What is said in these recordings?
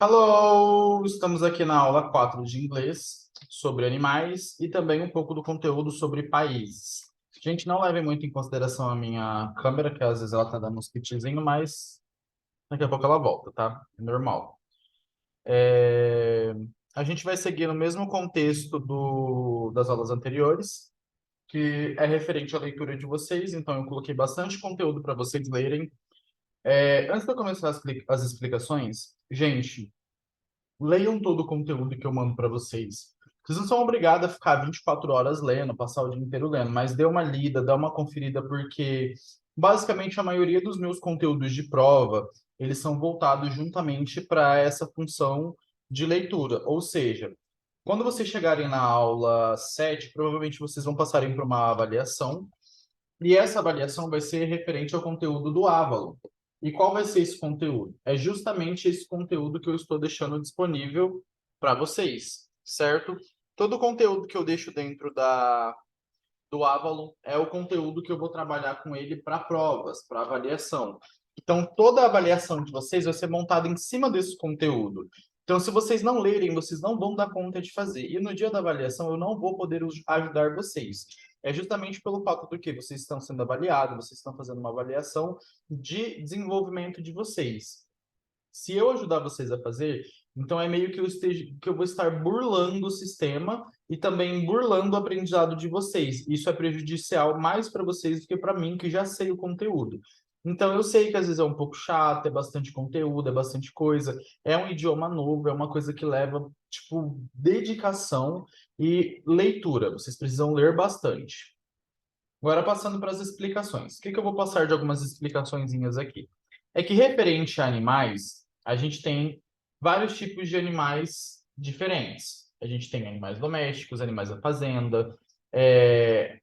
Hello! Estamos aqui na aula 4 de inglês sobre animais e também um pouco do conteúdo sobre países. Gente, não leve muito em consideração a minha câmera, que às vezes ela tá dando uns pitizinho, mas daqui a pouco ela volta, tá? É normal. É, A gente vai seguir no mesmo contexto das aulas anteriores, que é referente à leitura de vocês, então eu coloquei bastante conteúdo para vocês lerem. Antes de eu começar as explicações, gente, leiam todo o conteúdo que eu mando para vocês. Vocês não são obrigados a ficar 24 horas lendo, passar o dia inteiro lendo, mas dê uma lida, dá uma conferida, porque basicamente a maioria dos meus conteúdos de prova, eles são voltados juntamente para essa função de leitura. Ou seja, quando vocês chegarem na aula 7, provavelmente vocês vão passarem por uma avaliação, e essa avaliação vai ser referente ao conteúdo do Avalon. E qual vai ser esse conteúdo? É justamente esse conteúdo que eu estou deixando disponível para vocês, certo? Todo o conteúdo que eu deixo dentro do Avalon é o conteúdo que eu vou trabalhar com ele para provas, para avaliação. Então, toda a avaliação de vocês vai ser montada em cima desse conteúdo. Então, se vocês não lerem, vocês não vão dar conta de fazer. E no dia da avaliação, eu não vou poder ajudar vocês. É justamente pelo fato do que vocês estão sendo avaliados, vocês estão fazendo uma avaliação de desenvolvimento de vocês. Se eu ajudar vocês a fazer, então é meio que eu vou estar burlando o sistema e também burlando o aprendizado de vocês. Isso é prejudicial mais para vocês do que para mim, que já sei o conteúdo. Então eu sei que às vezes é um pouco chato, é bastante conteúdo, é bastante coisa, é um idioma novo, é uma coisa que leva, tipo, dedicação e leitura. Vocês precisam ler bastante. Agora, passando para as explicações. O que que eu vou passar de algumas explicaçõezinhas aqui? É que, referente a animais, a gente tem vários tipos de animais diferentes. A gente tem animais domésticos, animais da fazenda,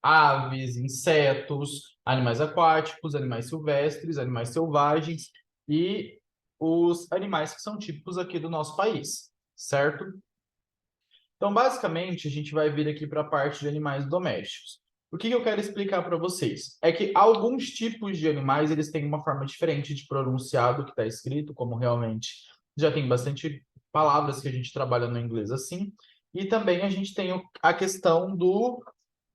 aves, insetos, animais aquáticos, animais silvestres, animais selvagens e os animais que são típicos aqui do nosso país, certo? Então, basicamente, a gente vai vir aqui para a parte de animais domésticos. O que que eu quero explicar para vocês? É que alguns tipos de animais, eles têm uma forma diferente de pronunciar do que está escrito, como realmente já tem bastante palavras que a gente trabalha no inglês assim. E também a gente tem a questão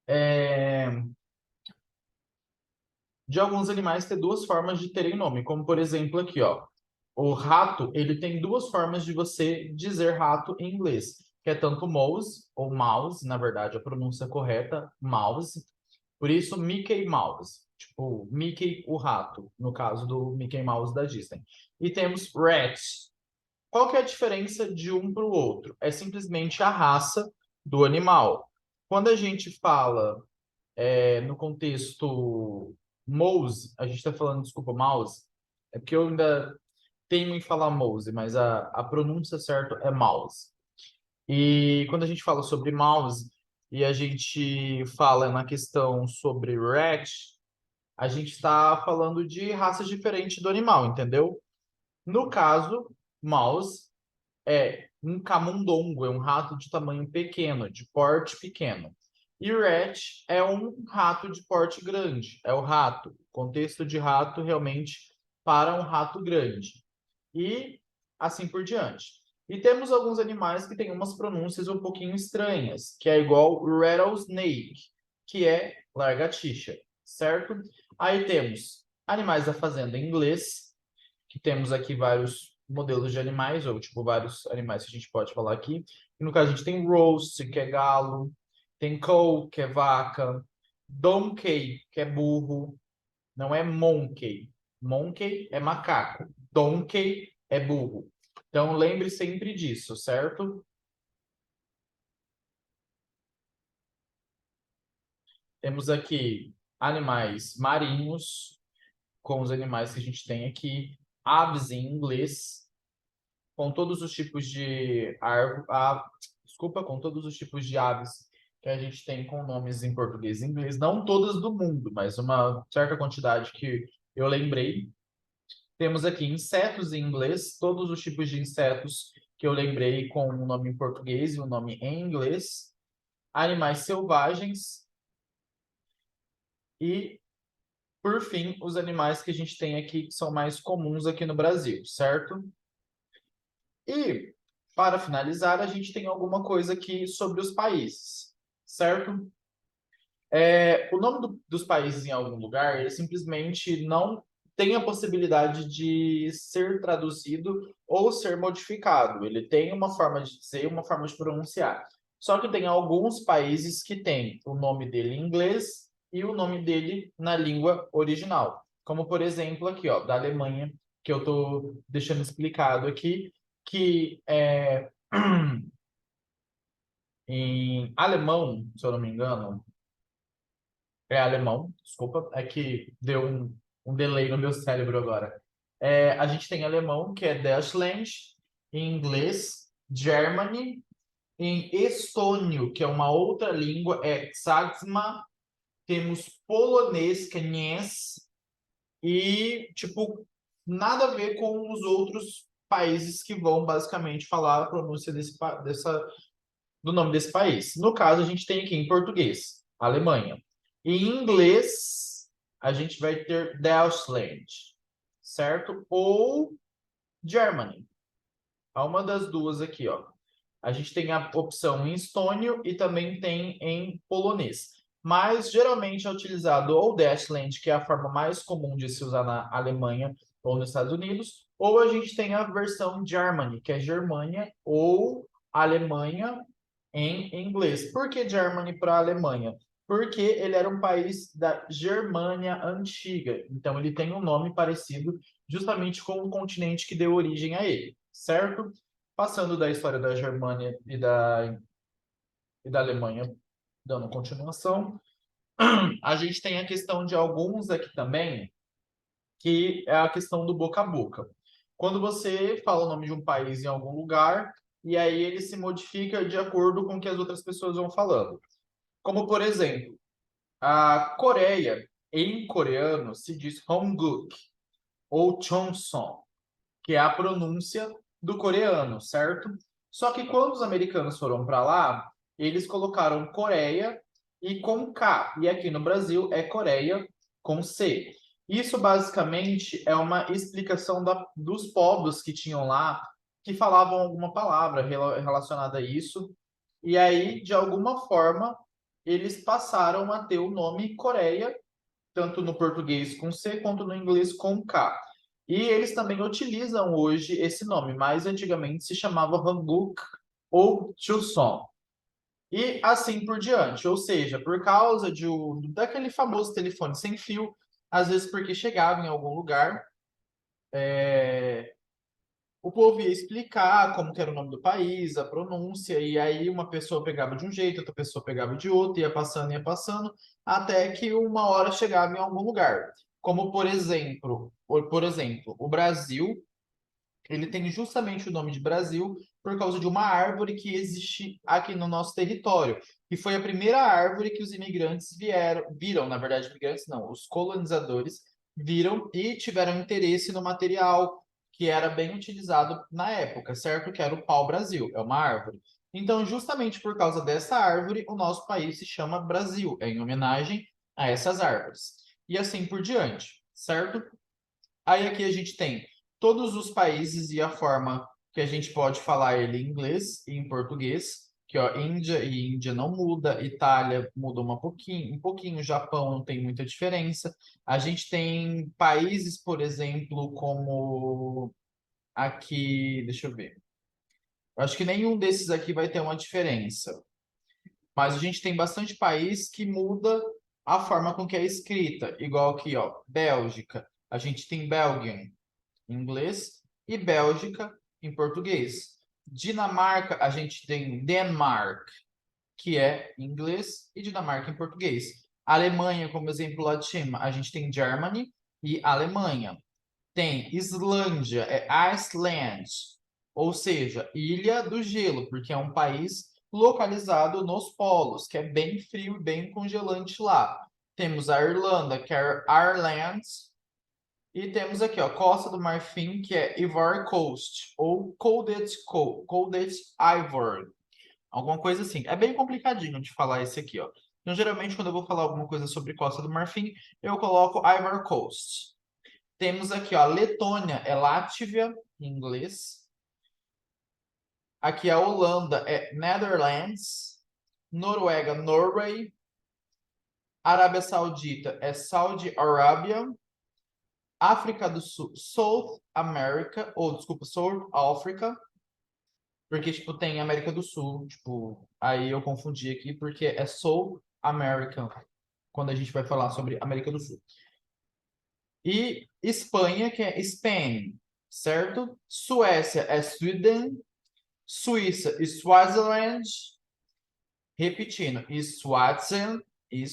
é, de alguns animais ter duas formas de terem nome, como por exemplo aqui, ó. O rato, ele tem duas formas de você dizer rato em inglês, que é tanto mouse, ou mouse, na verdade, a pronúncia correta, mouse. Por isso, Mickey Mouse. Tipo, Mickey, o rato, no caso do Mickey Mouse da Disney. E temos rat. Qual que é a diferença de um para o outro? É simplesmente a raça do animal. Quando a gente fala no contexto mouse, a gente está falando, desculpa, mouse, é porque eu ainda tenho em falar mouse, mas a pronúncia certa é mouse. E quando a gente fala sobre mouse e a gente fala na questão sobre rat, a gente está falando de raças diferentes do animal, entendeu? No caso, mouse é um camundongo, é um rato de tamanho pequeno, de porte pequeno. E rat é um rato de porte grande, é o rato. Contexto de rato realmente para um rato grande. E assim por diante. E temos alguns animais que têm umas pronúncias um pouquinho estranhas, que é igual rattlesnake, que é lagartixa, certo? Aí temos animais da fazenda em inglês, que temos aqui vários modelos de animais, ou tipo, vários animais que a gente pode falar aqui. E no caso, a gente tem roast, que é galo, tem cow, que é vaca, donkey, que é burro, não é monkey. Monkey é macaco, donkey é burro. Então, lembre sempre disso, certo? Temos aqui animais marinhos, com os animais que a gente tem aqui, aves em inglês, com todos os tipos de desculpa, com todos os tipos de aves que a gente tem com nomes em português e inglês, não todas do mundo, mas uma certa quantidade que eu lembrei. Temos aqui insetos em inglês, todos os tipos de insetos que eu lembrei com o nome em português e o nome em inglês. Animais selvagens e, por fim, os animais que a gente tem aqui que são mais comuns aqui no Brasil, certo? E, para finalizar, a gente tem alguma coisa aqui sobre os países, certo? O nome dos países em algum lugar, ele simplesmente não tem a possibilidade de ser traduzido ou ser modificado. Ele tem uma forma de dizer e uma forma de pronunciar. Só que tem alguns países que têm o nome dele em inglês e o nome dele na língua original. Como, por exemplo, aqui, ó, da Alemanha, que eu estou deixando explicado aqui, que em alemão, se eu não me engano, é alemão, desculpa, é que deu um delay no meu cérebro agora. A gente tem alemão, que é Deutschland, em inglês, Germany, em estônio, que é uma outra língua, é Sagsma, temos polonês, que é Nies, e, tipo, nada a ver com os outros países que vão basicamente falar a pronúncia do nome desse país. No caso, a gente tem aqui em português, Alemanha. E em inglês, a gente vai ter Deutschland, certo? Ou Germany. Há uma das duas aqui, ó. A gente tem a opção em estônio e também tem em polonês. Mas geralmente é utilizado ou Deutschland, que é a forma mais comum de se usar na Alemanha ou nos Estados Unidos, ou a gente tem a versão Germany, que é Germânia ou Alemanha em inglês. Por que Germany para a Alemanha? Porque ele era um país da Germânia antiga. Então ele tem um nome parecido justamente com o continente que deu origem a ele, certo? Passando da história da Germânia e da Alemanha, dando continuação, a gente tem a questão de alguns aqui também, que é a questão do boca a boca. Quando você fala o nome de um país em algum lugar, e aí ele se modifica de acordo com o que as outras pessoas vão falando. Como, por exemplo, a Coreia, em coreano, se diz Honguk ou Chonson, que é a pronúncia do coreano, certo? Só que quando os americanos foram para lá, eles colocaram Coreia e com K. E aqui no Brasil é Coreia com C. Isso basicamente é uma explicação dos povos que tinham lá, que falavam alguma palavra relacionada a isso. E aí, de alguma forma, eles passaram a ter o nome Coreia, tanto no português com C quanto no inglês com K. E eles também utilizam hoje esse nome, mas antigamente se chamava Hanguk ou Chuseong. E assim por diante, ou seja, por causa daquele famoso telefone sem fio, às vezes porque chegava em algum lugar, o povo ia explicar como que era o nome do país, a pronúncia, e aí uma pessoa pegava de um jeito, outra pessoa pegava de outro, ia passando, até que uma hora chegava em algum lugar. Como, por exemplo, o Brasil, ele tem justamente o nome de Brasil por causa de uma árvore que existe aqui no nosso território, que foi a primeira árvore que os imigrantes viram, na verdade, imigrantes não, os colonizadores viram e tiveram interesse no material que era bem utilizado na época, certo? Que era o pau-brasil, é uma árvore. Então, justamente por causa dessa árvore, o nosso país se chama Brasil, em homenagem a essas árvores. E assim por diante, certo? Aí aqui a gente tem todos os países e a forma que a gente pode falar ele em inglês e em português, que ó, Índia e Índia não muda, Itália muda um pouquinho, Japão não tem muita diferença. A gente tem países, por exemplo, como aqui, deixa eu ver. Eu acho que nenhum desses aqui vai ter uma diferença. Mas a gente tem bastante país que muda a forma com que é escrita, igual aqui, ó, Bélgica. A gente tem Belgium em inglês e Bélgica em português. Dinamarca, a gente tem Denmark, que é em inglês, e Dinamarca em português. Alemanha, como exemplo lá de cima, a gente tem Germany e Alemanha. Tem Islândia, é Iceland, ou seja, Ilha do Gelo, porque é um país localizado nos polos, que é bem frio e bem congelante lá. Temos a Irlanda, que é Ireland, e temos aqui, ó, Costa do Marfim, que é Ivory Coast, ou Colded Ivory, alguma coisa assim. É bem complicadinho de falar esse aqui, ó. Então, geralmente, quando eu vou falar alguma coisa sobre Costa do Marfim, eu coloco Ivory Coast. Temos aqui, ó, Letônia, é Látvia, em inglês. Aqui a Holanda é Netherlands. Noruega, Norway. Arábia Saudita é Saudi Arabia. África do Sul, South America, ou desculpa, South Africa, porque, tipo, tem América do Sul, tipo, aí eu confundi aqui, porque é South America, quando a gente vai falar sobre América do Sul. E Espanha, que é Spain, certo? Suécia é Sweden, Suíça e Swaziland, repetindo, e Swaziland, e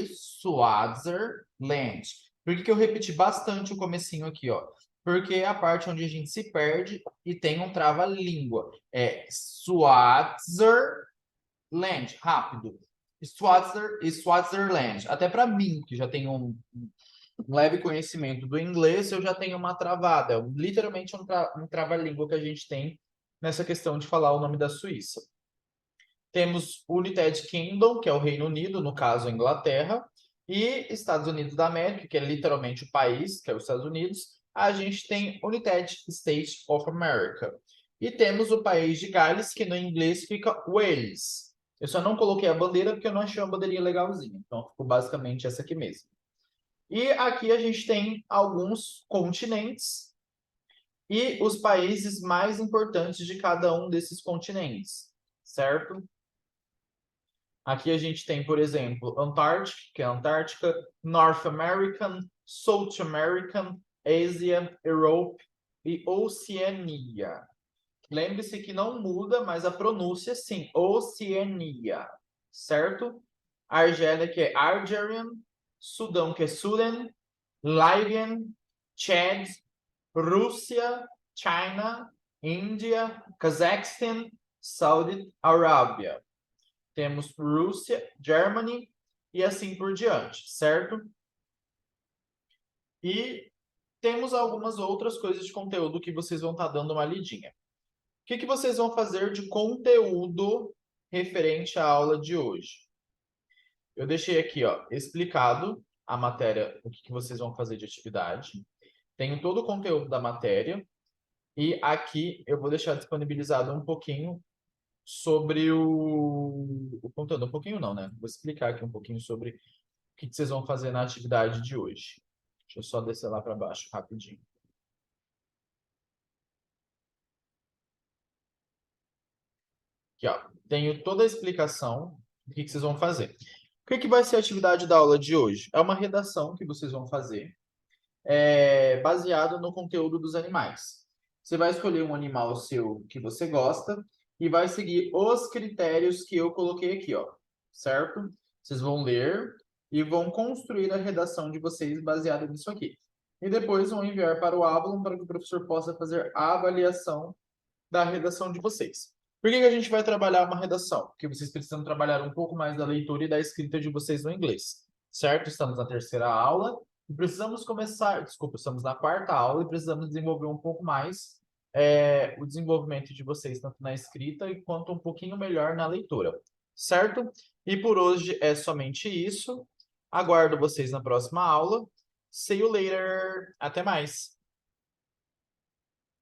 Swaziland. Por que que eu repeti bastante o comecinho aqui, ó? Porque é a parte onde a gente se perde e tem um trava-língua. É Swaziland, rápido. Swaziland. Até para mim, que já tenho um leve conhecimento do inglês, eu já tenho uma travada. É literalmente um trava-língua que a gente tem nessa questão de falar o nome da Suíça. Temos United Kingdom, que é o Reino Unido, no caso a Inglaterra, e Estados Unidos da América, que é literalmente o país, que é os Estados Unidos. A gente tem United States of America. E temos o país de Gales, que no inglês fica Wales. Eu só não coloquei a bandeira porque eu não achei uma bandeirinha legalzinha. Então, ficou basicamente essa aqui mesmo. E aqui a gente tem alguns continentes e os países mais importantes de cada um desses continentes, certo? Aqui a gente tem, por exemplo, Antártica, que é a Antártica, North American, South American, Ásia, Europe e Oceania. Lembre-se que não muda, mas a pronúncia sim, Oceania, certo? Argélia, que é Algerian, Sudão, que é Sudan, Libyan, Chad, Rússia, China, Índia, Cazaquistão, Saudi Arábia. Temos Rússia, Germany e assim por diante, certo? E temos algumas outras coisas de conteúdo que vocês vão estar dando uma lidinha. O que que vocês vão fazer de conteúdo referente à aula de hoje? Eu deixei aqui, ó, explicado a matéria, o que que vocês vão fazer de atividade. Tenho todo o conteúdo da matéria e aqui eu vou deixar disponibilizado um pouquinho sobre o conteúdo. Um pouquinho não, né? Vou explicar aqui um pouquinho sobre o que vocês vão fazer na atividade de hoje. Deixa eu só descer lá para baixo rapidinho. Aqui, ó. Tenho toda a explicação do que vocês vão fazer. O que vai ser a atividade da aula de hoje? É uma redação que vocês vão fazer baseado no conteúdo dos animais. Você vai escolher um animal seu que você gosta e vai seguir os critérios que eu coloquei aqui, ó, certo? Vocês vão ler e vão construir a redação de vocês baseada nisso aqui. E depois vão enviar para o Avalon para que o professor possa fazer a avaliação da redação de vocês. Por que que a gente vai trabalhar uma redação? Porque vocês precisam trabalhar um pouco mais da leitura e da escrita de vocês no inglês, certo? Estamos na terceira aula e precisamos começar, desculpa, estamos na quarta aula e precisamos desenvolver um pouco mais o desenvolvimento de vocês, tanto na escrita quanto um pouquinho melhor na leitura, certo? E por hoje é somente isso. Aguardo vocês na próxima aula. See you later. Até mais.